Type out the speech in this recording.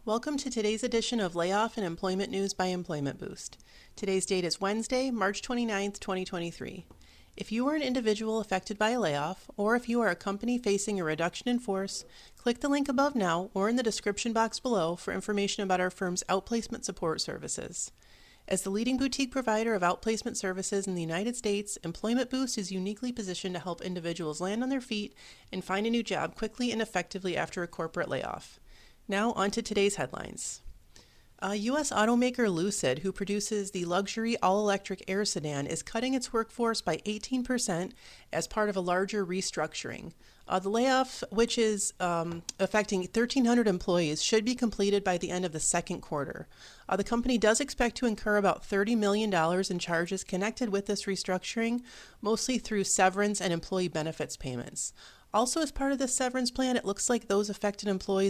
Welcome to today's edition of Layoff and Employment News by Employment Boost. Today's date is Wednesday, March 29th, 2023. If you are an individual affected by a layoff, or if you are a company facing a reduction in force, click the link above now or in the description box below for information about our firm's outplacement support services. As the leading boutique provider of outplacement services in the United States, Employment Boost is uniquely positioned to help individuals land on their feet and find a new job quickly and effectively after a corporate layoff. Now, on to today's headlines. U.S. automaker Lucid, who produces the luxury all-electric Air sedan, is cutting its workforce by 18% as part of a larger restructuring. The layoff, which is affecting 1,300 employees, should be completed by the end of the second quarter. The company does expect to incur about $30 million in charges connected with this restructuring, mostly through severance and employee benefits payments. Also, as part of this severance plan, it looks like those affected employees